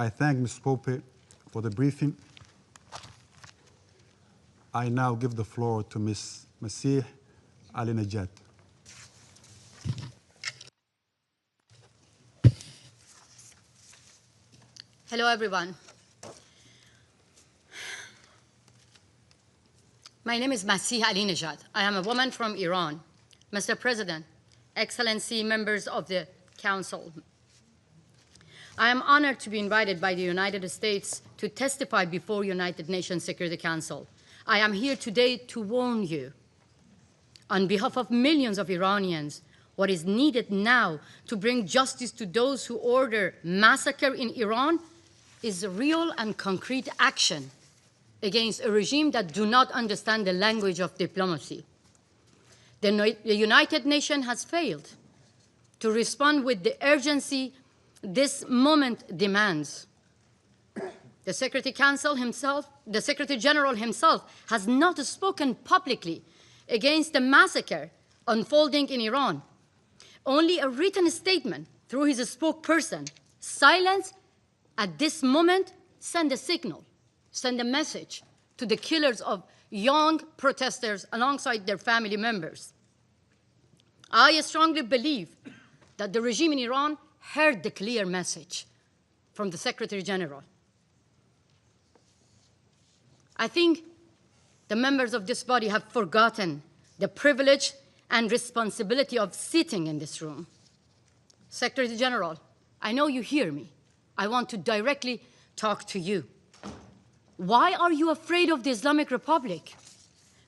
I thank Ms. Pope for the briefing. I now give the floor to Ms. Masih Alinejad. Hello, everyone. My name is Masih Alinejad. I am a woman from Iran. Mr. President, Excellency, members of the Council, I am honored to be invited by the United States to testify before United Nations Security Council. I am here today to warn you, on behalf of millions of Iranians, what is needed now to bring justice to those who order massacre in Iran is real and concrete action against a regime that do not understand the language of diplomacy. The United Nations has failed to respond with the urgency this moment demands. The Security Council himself, the Secretary General himself, has not spoken publicly against the massacre unfolding in Iran. Only a written statement through his spokesperson, silence at this moment, send a signal, send a message to the killers of young protesters alongside their family members. I strongly believe that the regime in Iran heard the clear message from the Secretary General. I think the members of this body have forgotten the privilege and responsibility of sitting in this room. Secretary General, I know you hear me. I want to directly talk to you. Why are you afraid of the Islamic Republic?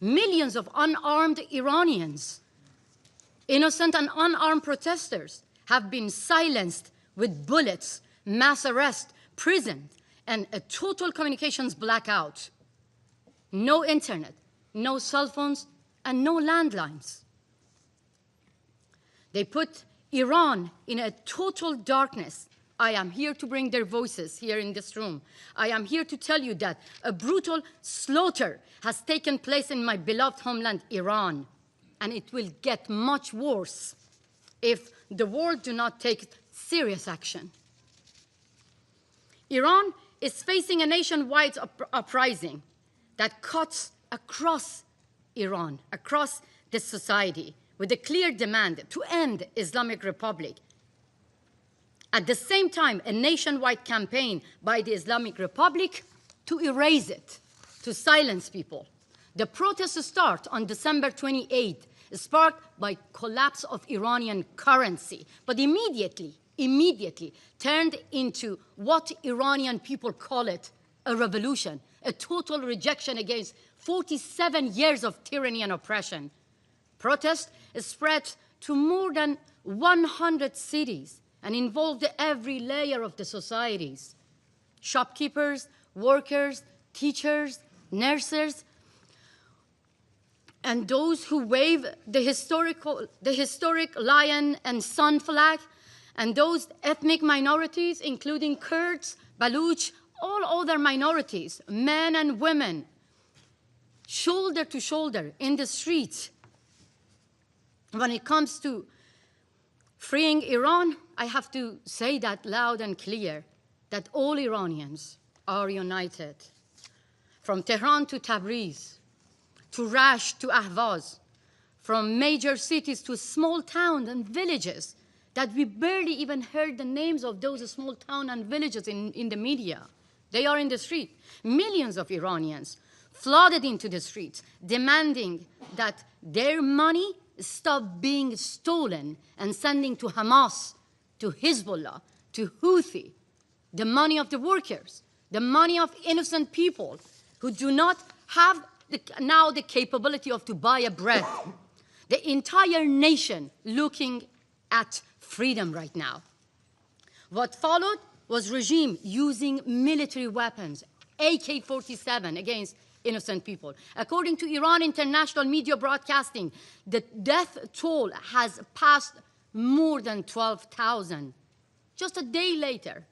Millions of unarmed Iranians, innocent and unarmed protesters, have been silenced with bullets, mass arrest, prison, and a total communications blackout. No internet, no cell phones, and no landlines. They put Iran in a total darkness. I am here to bring their voices here in this room. I am here to tell you that a brutal slaughter has taken place in my beloved homeland, Iran, and it will get much worse if the world do not take serious action. Iran is facing a nationwide uprising that cuts across Iran, across the society, with a clear demand to end Islamic Republic. At the same time, a nationwide campaign by the Islamic Republic to erase it, to silence people. The protests start on December 28th, sparked by collapse of Iranian currency, but immediately turned into what Iranian people call it, a revolution, a total rejection against 47 years of tyranny and oppression. Protests spread to more than 100 cities and involved every layer of the societies: shopkeepers, workers, teachers, nurses, and those who wave the historic lion and sun flag, and those ethnic minorities, including Kurds, Baluch, all other minorities, men and women, shoulder to shoulder in the streets. When it comes to freeing Iran, I have to say that loud and clear, that all Iranians are united. From Tehran to Tabriz, to Rash to Ahvaz, from major cities to small towns and villages that we barely even heard the names of those small towns and villages in the media. They are in the street. Millions of Iranians flooded into the streets, demanding that their money stop being stolen and sending to Hamas, to Hezbollah, to Houthi, the money of the workers, the money of innocent people who do not have now the capability of to buy a bread. The entire nation looking at freedom right now. What followed was regime using military weapons, AK-47 against innocent people. According to Iran International Media Broadcasting, the death toll has passed more than 12,000. Just a day later,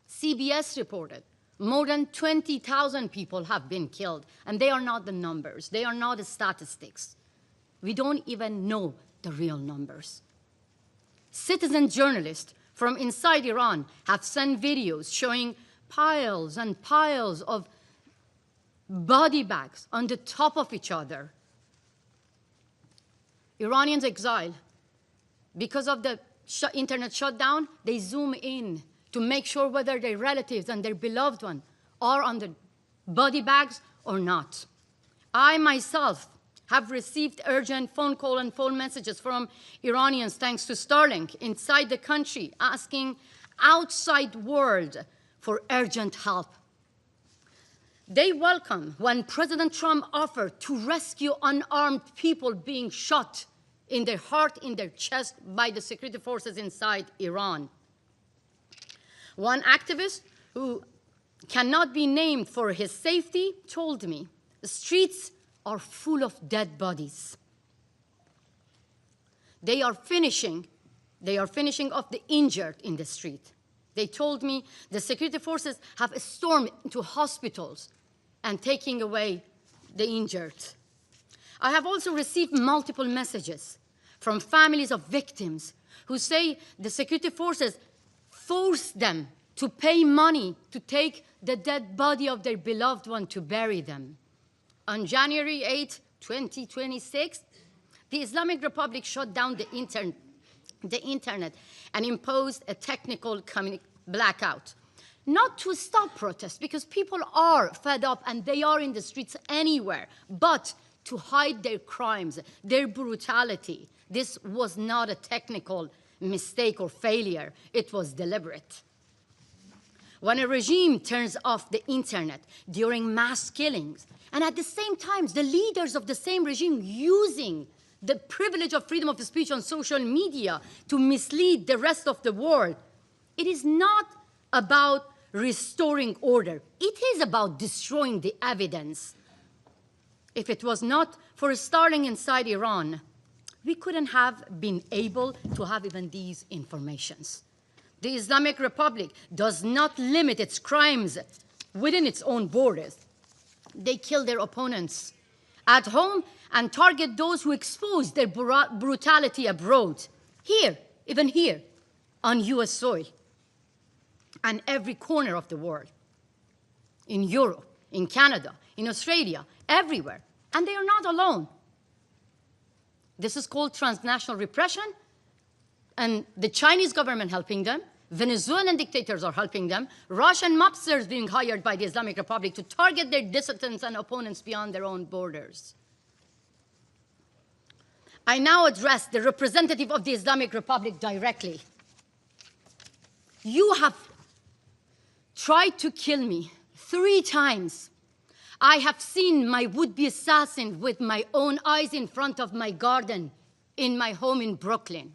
CBS reported more than 20,000 people have been killed, and they are not the numbers. They are not the statistics. We don't even know the real numbers. Citizen journalists from inside Iran have sent videos showing piles and piles of body bags on the top of each other. Iranians exile. Because of the internet shutdown, they zoom in to make sure whether their relatives and their beloved one are on the body bags or not. I myself have received urgent phone call and phone messages from Iranians, thanks to Starlink, inside the country, asking outside world for urgent help. They welcome when President Trump offered to rescue unarmed people being shot in their heart, in their chest by the security forces inside Iran. One activist who cannot be named for his safety told me, the streets are full of dead bodies. They are finishing off the injured in the street. They told me the security forces have stormed into hospitals and taking away the injured. I have also received multiple messages from families of victims who say the security forces forced them to pay money to take the dead body of their beloved one to bury them. On January 8, 2026, the Islamic Republic shut down the internet and imposed a technical blackout. Not to stop protests, because people are fed up and they are in the streets anywhere, but to hide their crimes, their brutality. This was not a technical mistake or failure. It was deliberate. When a regime turns off the internet during mass killings, and at the same time, the leaders of the same regime using the privilege of freedom of speech on social media to mislead the rest of the world, it is not about restoring order. It is about destroying the evidence. If it was not for Starlink inside Iran, we couldn't have been able to have even these informations. The Islamic Republic does not limit its crimes within its own borders. They kill their opponents at home and target those who expose their brutality abroad. Here, even here, on US soil, and every corner of the world, in Europe, in Canada, in Australia, everywhere. And they are not alone. This is called transnational repression, and the Chinese government helping them, Venezuelan dictators are helping them, Russian mobsters being hired by the Islamic Republic to target their dissidents and opponents beyond their own borders. I now address the representative of the Islamic Republic directly. You have tried to kill me 3 times. I have seen my would-be assassin with my own eyes in front of my garden in my home in Brooklyn.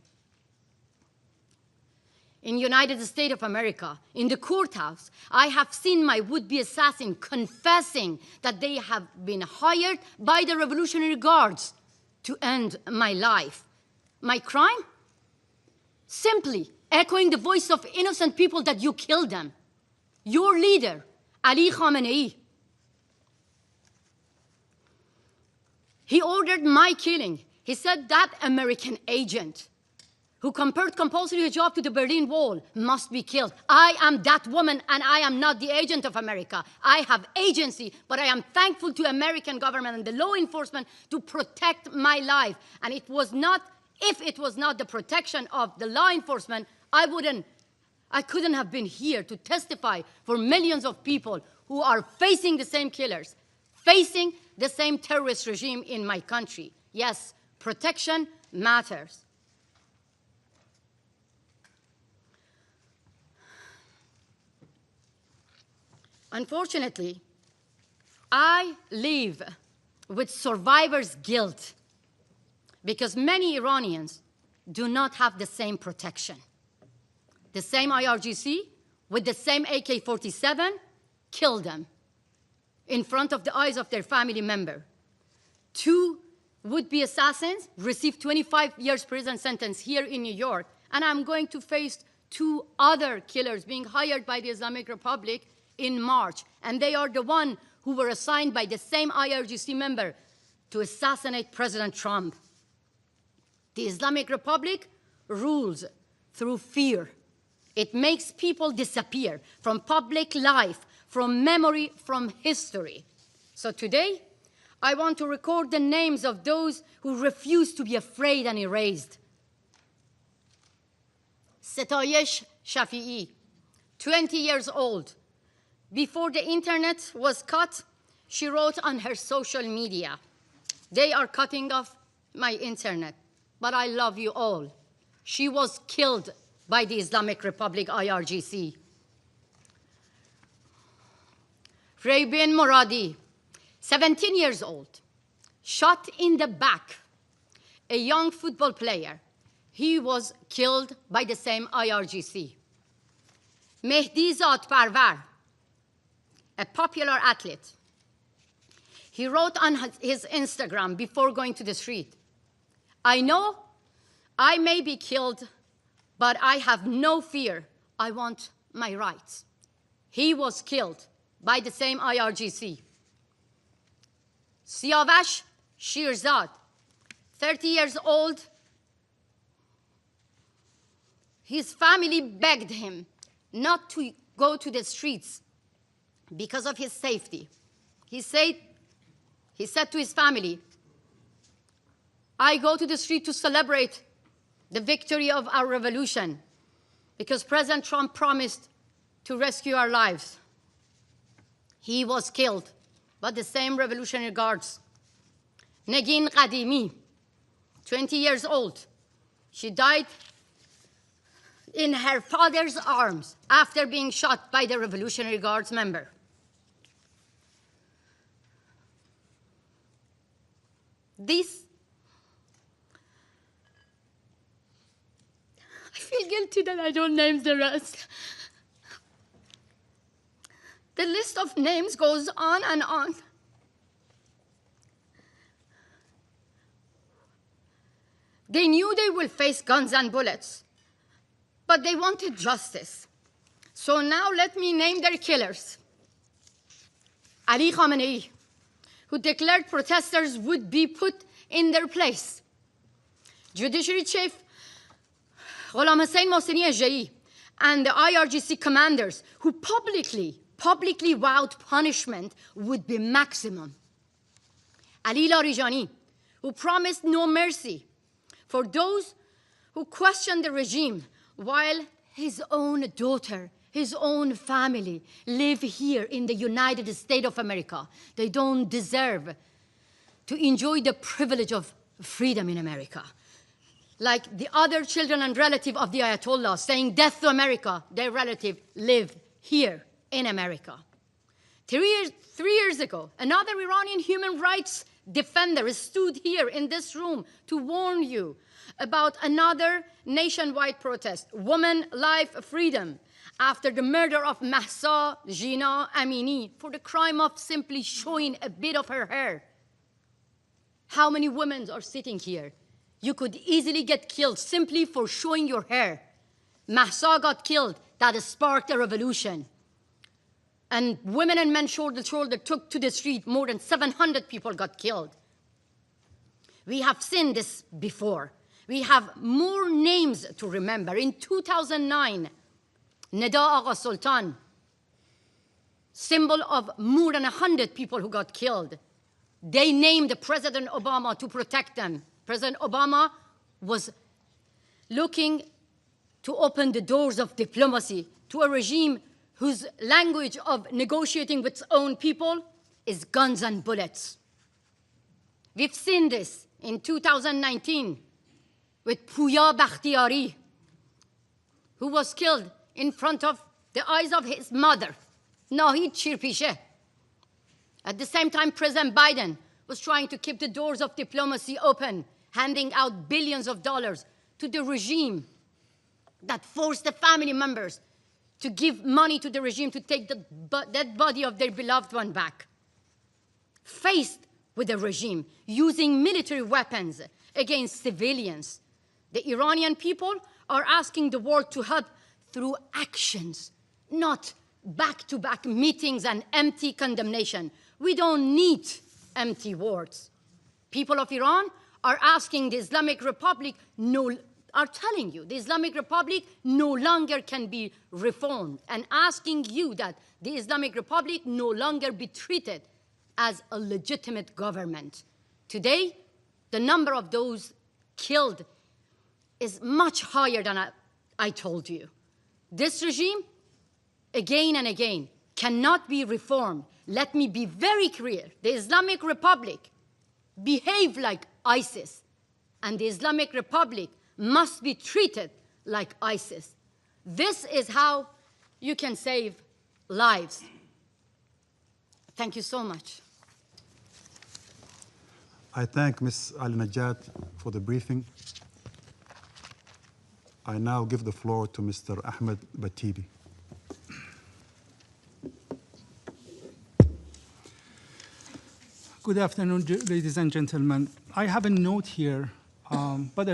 In the United States of America, in the courthouse, I have seen my would-be assassin confessing that they have been hired by the Revolutionary Guards to end my life. My crime? Simply echoing the voice of innocent people that you killed them. Your leader, Ali Khamenei, he ordered my killing. He said that American agent who compared compulsory hijab to the Berlin Wall must be killed. I am that woman, and I am not the agent of America. I have agency, but I am thankful to American government and the law enforcement to protect my life. And it was not, if it was not the protection of the law enforcement, I couldn't have been here to testify for millions of people who are facing the same killers, facing the same terrorist regime in my country. Yes, protection matters. Unfortunately, I live with survivor's guilt because many Iranians do not have the same protection. The same IRGC with the same AK-47 killed them in front of the eyes of their family member. 2 would-be assassins received 25 years prison sentence here in New York, and I'm going to face 2 other killers being hired by the Islamic Republic in March, and they are the one who were assigned by the same IRGC member to assassinate President Trump. The Islamic Republic rules through fear, It makes people disappear from public life, from memory, from history. So today, I want to record the names of those who refuse to be afraid and erased. Setayesh Shafi'i, 20 years old. Before the internet was cut, she wrote on her social media, "They are cutting off my internet, but I love you all." She was killed by the Islamic Republic IRGC. Reybin Moradi, 17 years old, shot in the back, a young football player. He was killed by the same IRGC. Mehdi Zadparvar, a popular athlete. He wrote on his Instagram before going to the street, "I know I may be killed, but I have no fear. I want my rights." He was killed by the same IRGC. Siavash Shirzad, 30 years old. His family begged him not to go to the streets because of his safety. He said to his family, "I go to the street to celebrate the victory of our revolution because President Trump promised to rescue our lives." He was killed by the same Revolutionary Guards. Negin Qadimi, 20 years old. She died in her father's arms after being shot by the Revolutionary Guards member. I feel guilty that I don't name the rest. The list of names goes on and on. They knew they will face guns and bullets, but they wanted justice. So now let me name their killers. Ali Khamenei, who declared protesters would be put in their place. Judiciary Chief Ghulam Hussein Mohseni Ejei and the IRGC commanders who publicly vowed punishment would be maximum. Ali Larijani, who promised no mercy for those who questioned the regime, while his own daughter, his own family live here in the United States of America. They don't deserve to enjoy the privilege of freedom in America. Like the other children and relatives of the Ayatollah saying death to America, their relative lived here in America. 3 years ago, another Iranian human rights defender stood here in this room to warn you about another nationwide protest, Women, Life, Freedom, after the murder of Mahsa Jina Amini for the crime of simply showing a bit of her hair. How many women are sitting here? You could easily get killed simply for showing your hair. Mahsa got killed. That sparked a revolution. And women and men shoulder to shoulder took to the street. More than 700 people got killed. We have seen this before. We have more names to remember. In 2009, Neda Agha Sultan, symbol of more than 100 people who got killed. They named President Obama to protect them. President Obama was looking to open the doors of diplomacy to a regime whose language of negotiating with its own people is guns and bullets. We've seen this in 2019 with Pouya Bakhtiari, who was killed in front of the eyes of his mother, Nahid Shirpishe. At the same time, President Biden was trying to keep the doors of diplomacy open, handing out billions of dollars to the regime that forced the family members to give money to the regime to take the dead body of their beloved one back. Faced with the regime using military weapons against civilians, the Iranian people are asking the world to help through actions, not back-to-back meetings and empty condemnation. We don't need empty words. People of Iran are asking the Islamic Republic no are telling you the Islamic Republic no longer can be reformed and asking you that the Islamic Republic no longer be treated as a legitimate government. Today, the number of those killed is much higher than I told you. This regime, again and again, cannot be reformed. Let me be very clear. The Islamic Republic behave like ISIS, and the Islamic Republic must be treated like ISIS. This is how you can save lives. Thank you so much. I thank Ms. Alinejad for the briefing. I now give the floor to Mr. Ahmed Batibi. Good afternoon, ladies and gentlemen. I have a note here, but